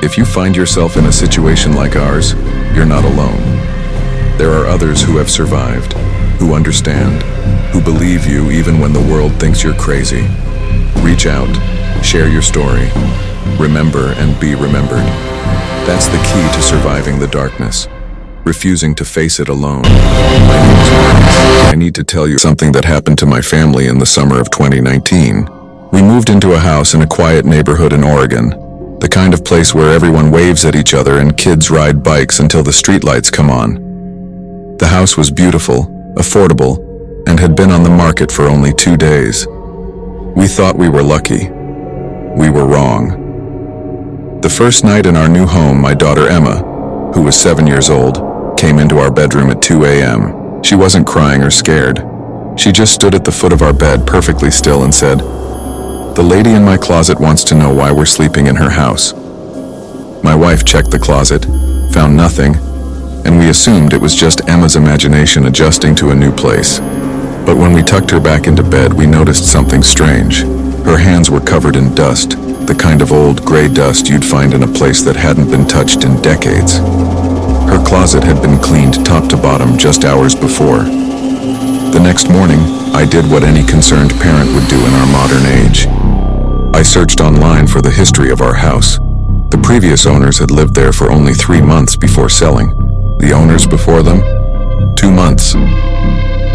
If you find yourself in a situation like ours, you're not alone. There are others who have survived, who understand, who believe you even when the world thinks you're crazy. Reach out, share your story, remember and be remembered. That's the key to surviving the darkness, refusing to face it alone. My name is Max. I need to tell you something that happened to my family in the summer of 2019. We moved into a house in a quiet neighborhood in Oregon, the kind of place where everyone waves at each other and kids ride bikes until the streetlights come on. The house was beautiful, affordable, and had been on the market for only 2 days. We thought we were lucky. We were wrong. The first night in our new home, my daughter Emma, who was 7 years old, came into our bedroom at 2 a.m. She wasn't crying or scared. She just stood at the foot of our bed perfectly still and said, "The lady in my closet wants to know why we're sleeping in her house." My wife checked the closet, found nothing, and we assumed it was just Emma's imagination adjusting to a new place. But when we tucked her back into bed, we noticed something strange. Her hands were covered in dust, the kind of old gray dust you'd find in a place that hadn't been touched in decades. Her closet had been cleaned top to bottom just hours before. The next morning, I did what any concerned parent would do in our modern age. I searched online for the history of our house. The previous owners had lived there for only 3 months before selling. The owners before them, 2 months.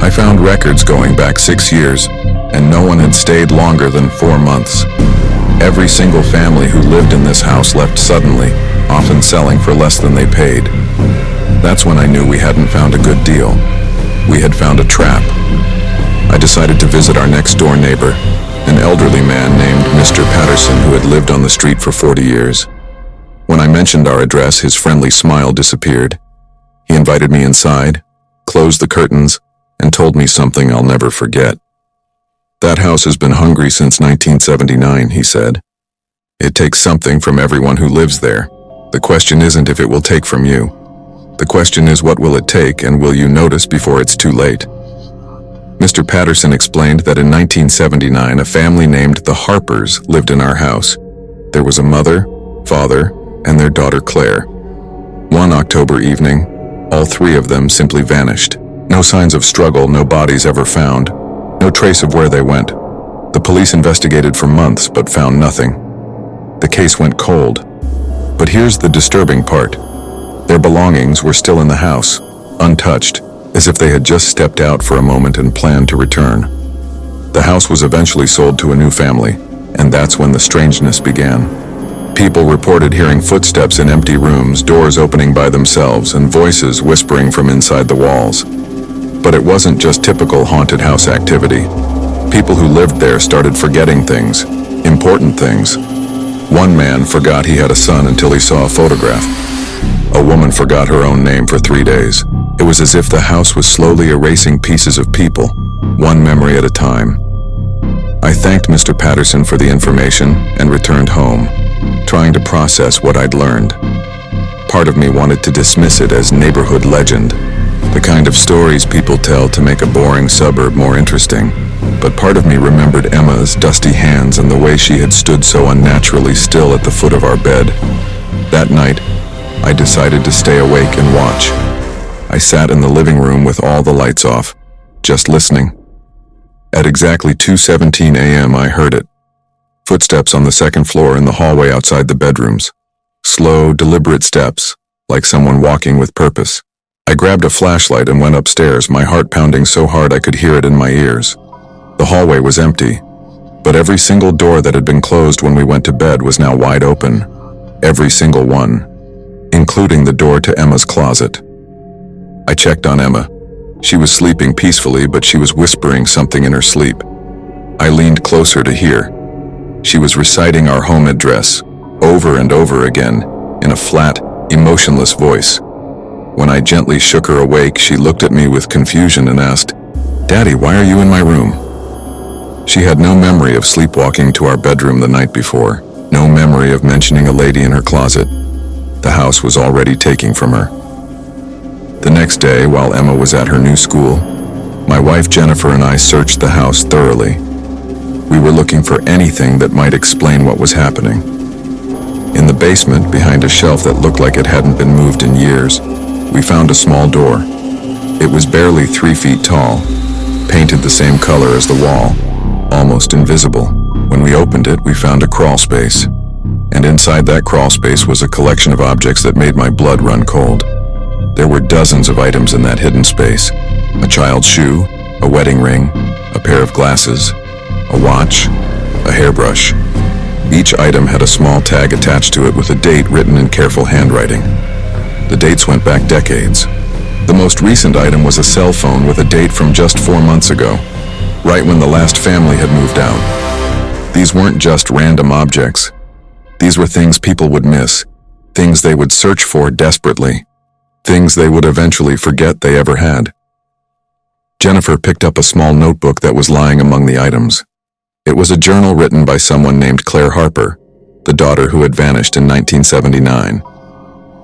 I found records going back 6 years, and no one had stayed longer than 4 months. Every single family who lived in this house left suddenly, often selling for less than they paid. That's when I knew we hadn't found a good deal. We had found a trap. I decided to visit our next-door neighbor, an elderly man named Mr. Patterson who had lived on the street for 40 years. When I mentioned our address, his friendly smile disappeared. He invited me inside, closed the curtains, and told me something I'll never forget. "That house has been hungry since 1979, he said. "It takes something from everyone who lives there. The question isn't if it will take from you. The question is what will it take, and will you notice before it's too late?" Mr. Patterson explained that in 1979 a family named the Harpers lived in our house. There was a mother, father, and their daughter Claire. One October evening, all 3 of them simply vanished. No signs of struggle, no bodies ever found, no trace of where they went. The police investigated for months but found nothing. The case went cold. But here's the disturbing part. Their belongings were still in the house, untouched, as if they had just stepped out for a moment and planned to return. The house was eventually sold to a new family, and that's when the strangeness began. People reported hearing footsteps in empty rooms, doors opening by themselves, and voices whispering from inside the walls. But it wasn't just typical haunted house activity. People who lived there started forgetting things, important things. One man forgot he had a son until he saw a photograph. A woman forgot her own name for 3 days. It was as if the house was slowly erasing pieces of people, one memory at a time. I thanked Mr. Patterson for the information and returned home, trying to process what I'd learned. Part of me wanted to dismiss it as neighborhood legend, the kind of stories people tell to make a boring suburb more interesting. But part of me remembered Emma's dusty hands and the way she had stood so unnaturally still at the foot of our bed. That night, I decided to stay awake and watch. I sat in the living room with all the lights off, just listening. At exactly 2:17 a.m. I heard it. Footsteps on the second floor in the hallway outside the bedrooms. Slow, deliberate steps, like someone walking with purpose. I grabbed a flashlight and went upstairs, my heart pounding so hard I could hear it in my ears. The hallway was empty, but every single door that had been closed when we went to bed was now wide open. Every single one, including the door to Emma's closet. I checked on Emma. She was sleeping peacefully, but she was whispering something in her sleep. I leaned closer to hear. She was reciting our home address, over and over again, in a flat, emotionless voice. When I gently shook her awake, she looked at me with confusion and asked, "Daddy, why are you in my room?" She had no memory of sleepwalking to our bedroom the night before, no memory of mentioning a lady in her closet. The house was already taking from her. The next day, while Emma was at her new school, my wife Jennifer and I searched the house thoroughly. We were looking for anything that might explain what was happening. In the basement, behind a shelf that looked like it hadn't been moved in years, we found a small door. It was barely 3 feet tall, painted the same color as the wall, almost invisible. When we opened it, we found a crawl space. And inside that crawl space was a collection of objects that made my blood run cold. There were dozens of items in that hidden space. A child's shoe, a wedding ring, a pair of glasses, a watch, a hairbrush. Each item had a small tag attached to it with a date written in careful handwriting. The dates went back decades. The most recent item was a cell phone with a date from just 4 months ago, right when the last family had moved out. These weren't just random objects. These were things people would miss, things they would search for desperately, things they would eventually forget they ever had. Jennifer picked up a small notebook that was lying among the items. It was a journal written by someone named Claire Harper, the daughter who had vanished in 1979.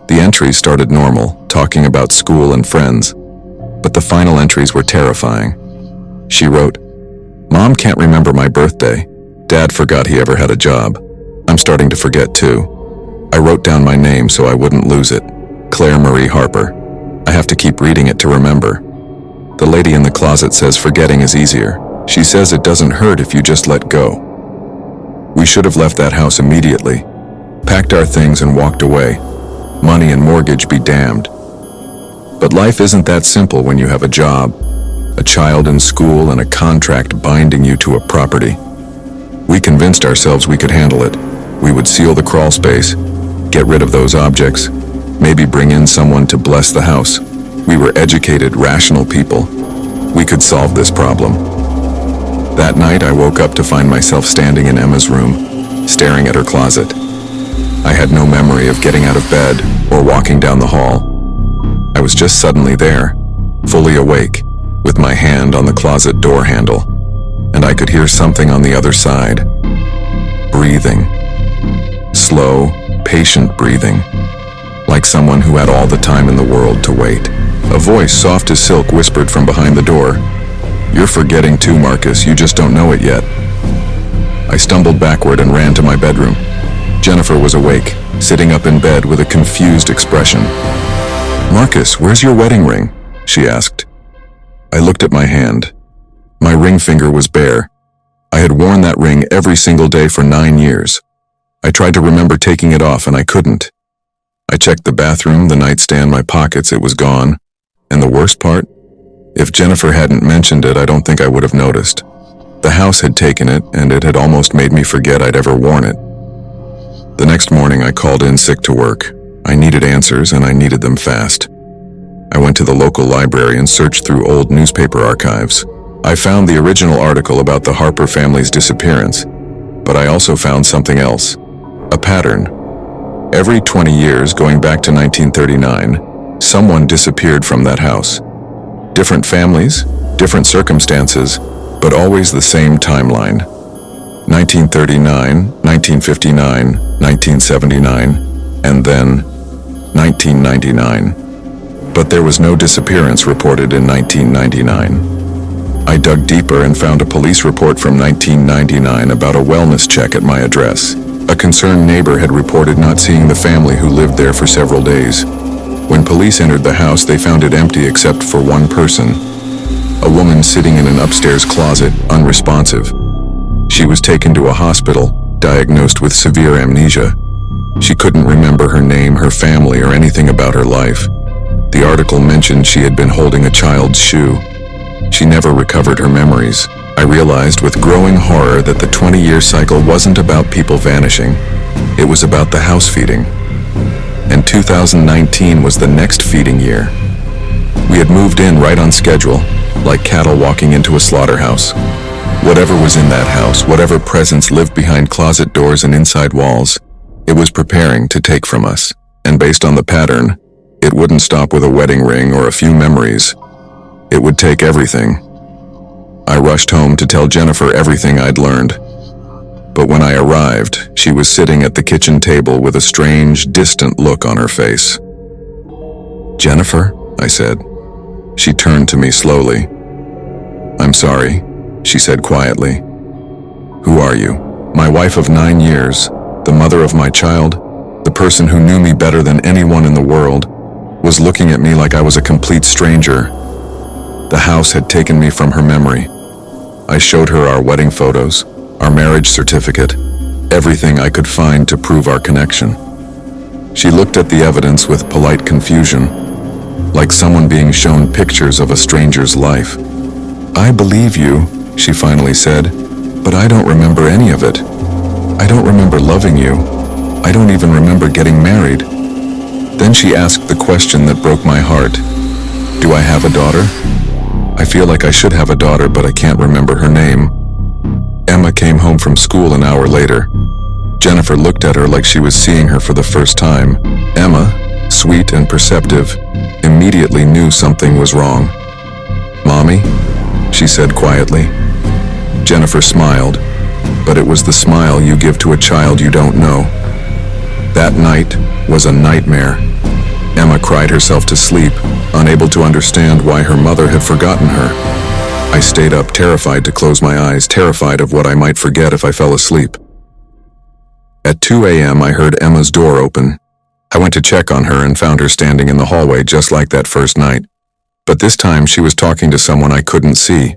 The entries started normal, talking about school and friends, but the final entries were terrifying. She wrote, "Mom can't remember my birthday. Dad forgot he ever had a job. I'm starting to forget too. I wrote down my name so I wouldn't lose it. Claire Marie Harper. I have to keep reading it to remember. The lady in the closet says forgetting is easier. She says it doesn't hurt if you just let go." We should have left that house immediately, packed our things and walked away. Money and mortgage be damned. But life isn't that simple when you have a job, a child in school, and a contract binding you to a property. We convinced ourselves we could handle it. We would seal the crawl space, get rid of those objects, maybe bring in someone to bless the house. We were educated, rational people. We could solve this problem. That night, I woke up to find myself standing in Emma's room, staring at her closet. I had no memory of getting out of bed or walking down the hall. I was just suddenly there, fully awake, with my hand on the closet door handle, and I could hear something on the other side. Breathing. Slow, patient breathing, like someone who had all the time in the world to wait. A voice, soft as silk, whispered from behind the door, "You're forgetting too, Marcus, you just don't know it yet." I stumbled backward and ran to my bedroom. Jennifer was awake, sitting up in bed with a confused expression. "Marcus, where's your wedding ring?" she asked. I looked at my hand. My ring finger was bare. I had worn that ring every single day for 9 years. I tried to remember taking it off and I couldn't. I checked the bathroom, the nightstand, my pockets, it was gone. And the worst part? If Jennifer hadn't mentioned it, I don't think I would have noticed. The house had taken it, and it had almost made me forget I'd ever worn it. The next morning, I called in sick to work. I needed answers, and I needed them fast. I went to the local library and searched through old newspaper archives. I found the original article about the Harper family's disappearance, but I also found something else, a pattern. Every 20 years, going back to 1939, someone disappeared from that house. Different families, different circumstances, but always the same timeline. 1939, 1959, 1979, and then 1999. But there was no disappearance reported in 1999. I dug deeper and found a police report from 1999 about a wellness check at my address. A concerned neighbor had reported not seeing the family who lived there for several days. When police entered the house, they found it empty except for one person, a woman sitting in an upstairs closet, unresponsive. She was taken to a hospital, diagnosed with severe amnesia. She couldn't remember her name, her family, or anything about her life. The article mentioned she had been holding a child's shoe. She never recovered her memories. I realized with growing horror that the 20-year cycle wasn't about people vanishing. It was about the house feeding. And 2019 was the next feeding year. We had moved in right on schedule, like cattle walking into a slaughterhouse. Whatever was in that house, whatever presence lived behind closet doors and inside walls, it was preparing to take from us. And based on the pattern, it wouldn't stop with a wedding ring or a few memories. It would take everything. I rushed home to tell Jennifer everything I'd learned. But when I arrived, she was sitting at the kitchen table with a strange, distant look on her face. "Jennifer," I said. She turned to me slowly. "I'm sorry," she said quietly. "Who are you?" "My wife of 9 years, the mother of my child." person who knew me better than anyone in the world, was looking at me like I was a complete stranger. The house had taken me from her memory. I showed her our wedding photos, our marriage certificate, everything I could find to prove our connection. She looked at the evidence with polite confusion, like someone being shown pictures of a stranger's life. "I believe you," she finally said, "but I don't remember any of it. I don't remember loving you. I don't even remember getting married." Then she asked the question that broke my heart. "Do I have a daughter? I feel like I should have a daughter, but I can't remember her name." Emma came home from school an hour later. Jennifer looked at her like she was seeing her for the first time. Emma, sweet and perceptive, immediately knew something was wrong. "Mommy?" she said quietly. Jennifer smiled, but it was the smile you give to a child you don't know. That night was a nightmare. Emma cried herself to sleep, unable to understand why her mother had forgotten her. I stayed up, terrified to close my eyes, terrified of what I might forget if I fell asleep. At 2 a.m. I heard Emma's door open. I went to check on her and found her standing in the hallway just like that first night. But this time she was talking to someone I couldn't see.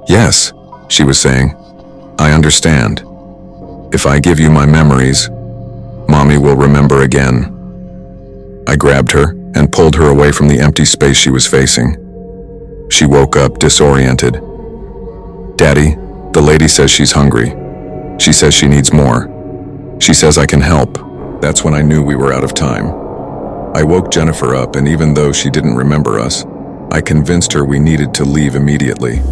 "Yes," she was saying, "I understand. If I give you my memories, Mommy will remember again." I grabbed her and pulled her away from the empty space she was facing. She woke up disoriented. "Daddy, the lady says she's hungry. She says she needs more. She says I can help." That's when I knew we were out of time. I woke Jennifer up, and even though she didn't remember us, I convinced her we needed to leave immediately.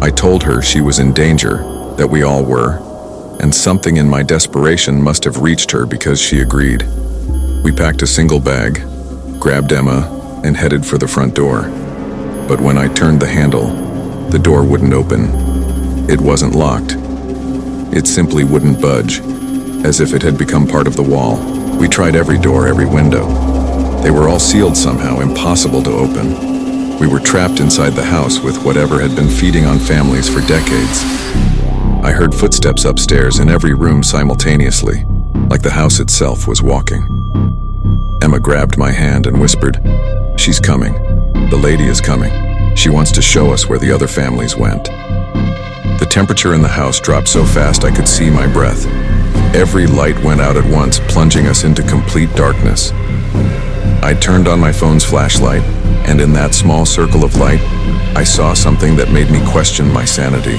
I told her she was in danger, that we all were, and something in my desperation must have reached her because she agreed. We packed a single bag, grabbed Emma, and headed for the front door. But when I turned the handle, the door wouldn't open. It wasn't locked. It simply wouldn't budge, as if it had become part of the wall. We tried every door, every window. They were all sealed somehow, impossible to open. We were trapped inside the house with whatever had been feeding on families for decades. I heard footsteps upstairs in every room simultaneously, like the house itself was walking. Emma grabbed my hand and whispered, "She's coming. The lady is coming. She wants to show us where the other families went." The temperature in the house dropped so fast I could see my breath. Every light went out at once, plunging us into complete darkness. I turned on my phone's flashlight, and in that small circle of light, I saw something that made me question my sanity.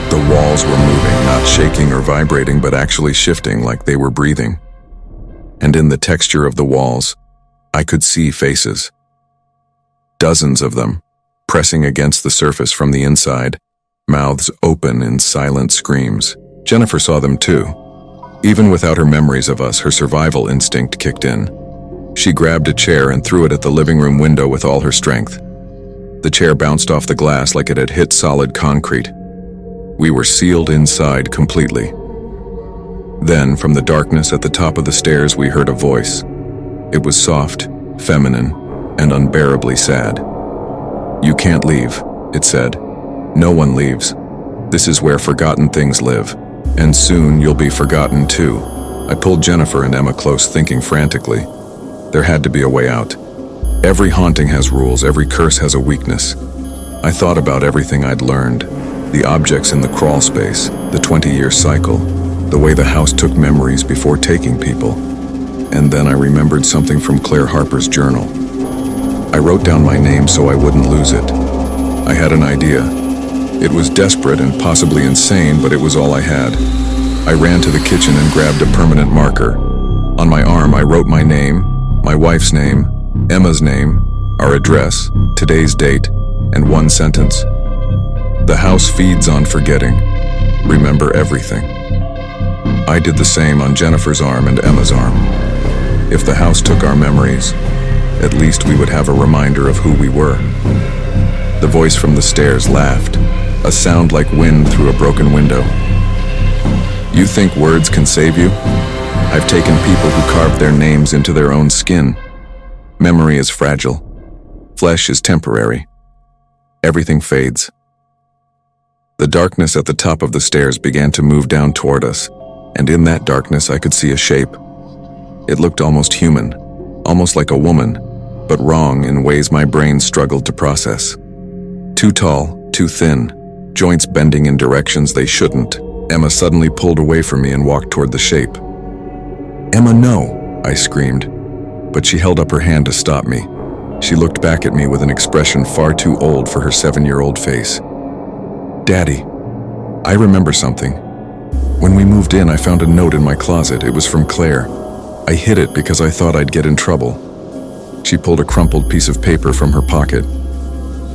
The walls were moving, not shaking or vibrating, but actually shifting like they were breathing. And in the texture of the walls, I could see faces. Dozens of them, pressing against the surface from the inside, mouths open in silent screams. Jennifer saw them too. Even without her memories of us, her survival instinct kicked in. She grabbed a chair and threw it at the living room window with all her strength. The chair bounced off the glass like it had hit solid concrete. We were sealed inside completely. Then, from the darkness at the top of the stairs, we heard a voice. It was soft, feminine, and unbearably sad. "You can't leave," it said. "No one leaves. This is where forgotten things live. And soon you'll be forgotten too." I pulled Jennifer and Emma close, thinking frantically. There had to be a way out. Every haunting has rules, every curse has a weakness. I thought about everything I'd learned. The objects in the crawl space, the 20-year cycle, the way the house took memories before taking people. And then I remembered something from Claire Harper's journal. I wrote down my name so I wouldn't lose it. I had an idea. It was desperate and possibly insane, but it was all I had. I ran to the kitchen and grabbed a permanent marker. On my arm, I wrote my name, my wife's name, Emma's name, our address, today's date, and one sentence. The house feeds on forgetting. Remember everything. I did the same on Jennifer's arm and Emma's arm. If the house took our memories, at least we would have a reminder of who we were. The voice from the stairs laughed, a sound like wind through a broken window. "You think words can save you? I've taken people who carved their names into their own skin. Memory is fragile. Flesh is temporary. Everything fades." The darkness at the top of the stairs began to move down toward us, and in that darkness I could see a shape. It looked almost human, almost like a woman, but wrong in ways my brain struggled to process. Too tall, too thin, joints bending in directions they shouldn't. Emma suddenly pulled away from me and walked toward the shape. "Emma, no," I screamed, but she held up her hand to stop me. She looked back at me with an expression far too old for her 7-year-old face. "Daddy, I remember something. When we moved in, I found a note in my closet. It was from Claire. I hid it because I thought I'd get in trouble." She pulled a crumpled piece of paper from her pocket.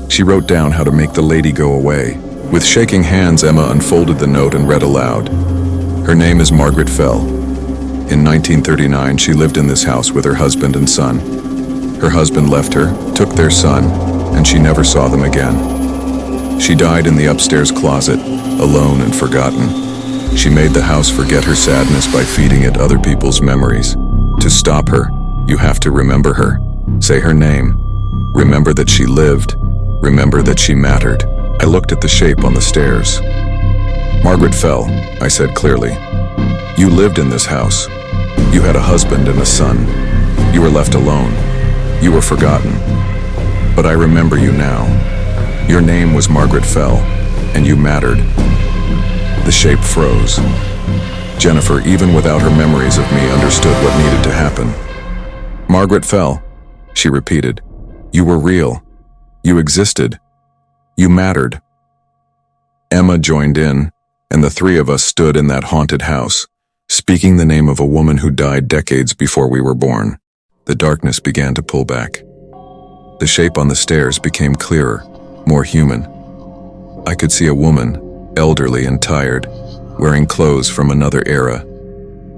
She wrote down how to make the lady go away. With shaking hands, Emma unfolded the note and read aloud. "Her name is Margaret Fell. In 1939, she lived in this house with her husband and son. Her husband left her, took their son, and she never saw them again. She died in the upstairs closet, alone and forgotten. She made the house forget her sadness by feeding it other people's memories. To stop her, you have to remember her. Say her name. Remember that she lived. Remember that she mattered." I looked at the shape on the stairs. "Margaret Fell," I said clearly. "You lived in this house. You had a husband and a son. You were left alone. You were forgotten. But I remember you now. Your name was Margaret Fell, and you mattered." The shape froze. Jennifer, even without her memories of me, understood what needed to happen. "Margaret Fell," she repeated. "You were real. You existed. You mattered." Emma joined in, and the three of us stood in that haunted house, speaking the name of a woman who died decades before we were born. The darkness began to pull back. The shape on the stairs became clearer, more human. I could see a woman, elderly and tired, wearing clothes from another era.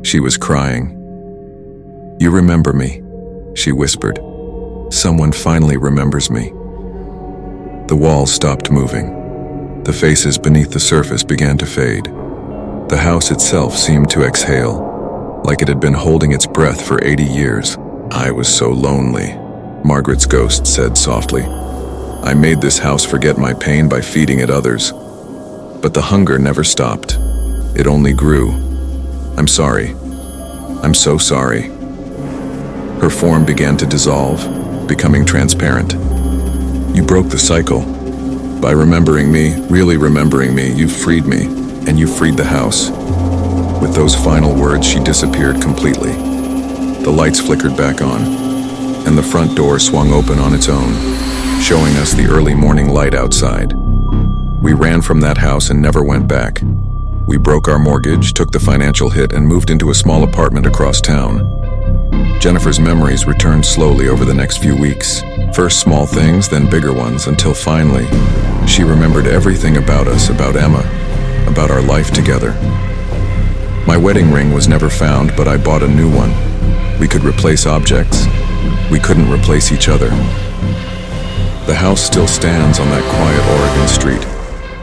She was crying. "You remember me," she whispered. "Someone finally remembers me." The walls stopped moving. The faces beneath the surface began to fade. The house itself seemed to exhale, like it had been holding its breath for 80 years. "I was so lonely," Margaret's ghost said softly. "I made this house forget my pain by feeding it others. But the hunger never stopped. It only grew. I'm sorry. I'm so sorry." Her form began to dissolve, becoming transparent. "You broke the cycle. By remembering me, really remembering me, you've freed me, and you freed the house." With those final words, she disappeared completely. The lights flickered back on, and the front door swung open on its own, showing us the early morning light outside. We ran from that house and never went back. We broke our mortgage, took the financial hit, and moved into a small apartment across town. Jennifer's memories returned slowly over the next few weeks. First small things, then bigger ones, until finally, she remembered everything about us, about Emma, about our life together. My wedding ring was never found, but I bought a new one. We could replace objects. We couldn't replace each other. The house still stands on that quiet Oregon street.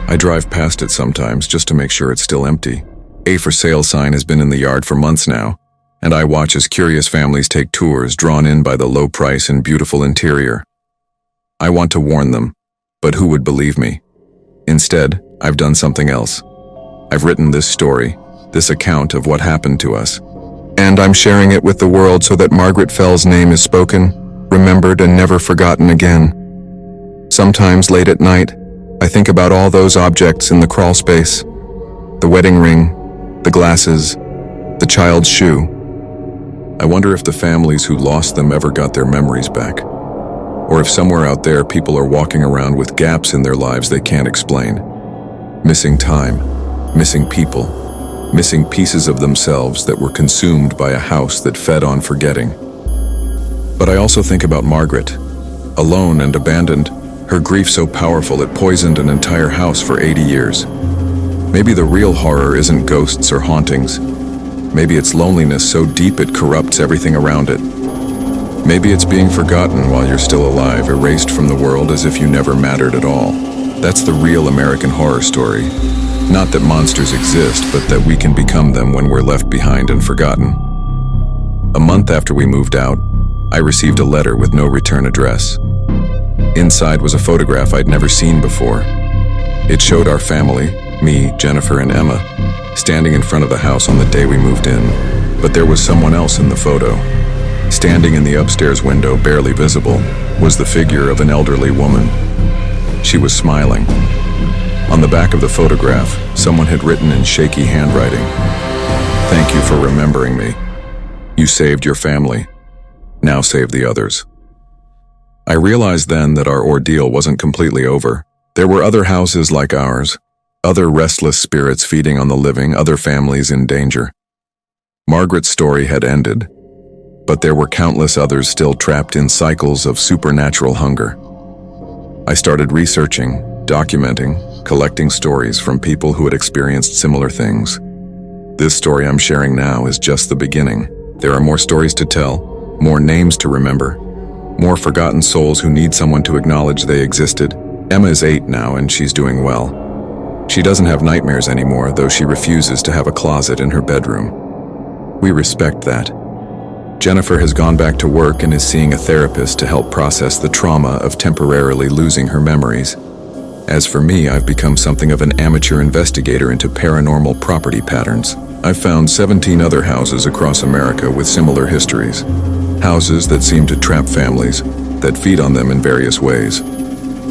I drive past it sometimes just to make sure it's still empty. A for sale sign has been in the yard for months now, and I watch as curious families take tours, drawn in by the low price and beautiful interior. I want to warn them, but who would believe me? Instead, I've done something else. I've written this story, this account of what happened to us, and I'm sharing it with the world so that Margaret Fell's name is spoken, remembered, and never forgotten again. Sometimes late at night, I think about all those objects in the crawl space. The wedding ring, the glasses, the child's shoe. I wonder if the families who lost them ever got their memories back. Or if somewhere out there people are walking around with gaps in their lives they can't explain. Missing time, missing people, missing pieces of themselves that were consumed by a house that fed on forgetting. But I also think about Margaret, alone and abandoned, her grief so powerful it poisoned an entire house for 80 years. Maybe the real horror isn't ghosts or hauntings. Maybe it's loneliness so deep it corrupts everything around it. Maybe it's being forgotten while you're still alive, erased from the world as if you never mattered at all. That's the real American horror story. Not that monsters exist, but that we can become them when we're left behind and forgotten. A month after we moved out, I received a letter with no return address. Inside was a photograph I'd never seen before. It showed our family, me, Jennifer, and Emma, standing in front of the house on the day we moved in. But there was someone else in the photo. Standing in the upstairs window, barely visible, was the figure of an elderly woman. She was smiling. On the back of the photograph, someone had written in shaky handwriting, "Thank you for remembering me. You saved your family. Now save the others." I realized then that our ordeal wasn't completely over. There were other houses like ours, other restless spirits feeding on the living, other families in danger. Margaret's story had ended, but there were countless others still trapped in cycles of supernatural hunger. I started researching, documenting, collecting stories from people who had experienced similar things. This story I'm sharing now is just the beginning. There are more stories to tell, more names to remember, more forgotten souls who need someone to acknowledge they existed. Emma is 8 now and she's doing well. She doesn't have nightmares anymore, though she refuses to have a closet in her bedroom. We respect that. Jennifer has gone back to work and is seeing a therapist to help process the trauma of temporarily losing her memories. As for me, I've become something of an amateur investigator into paranormal property patterns. I've found 17 other houses across America with similar histories. Houses that seem to trap families, that feed on them in various ways.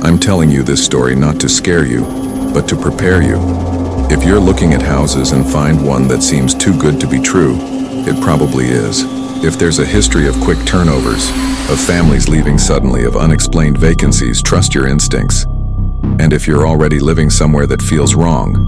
I'm telling you this story not to scare you, but to prepare you. If you're looking at houses and find one that seems too good to be true, it probably is. If there's a history of quick turnovers, of families leaving suddenly, of unexplained vacancies, trust your instincts. And if you're already living somewhere that feels wrong,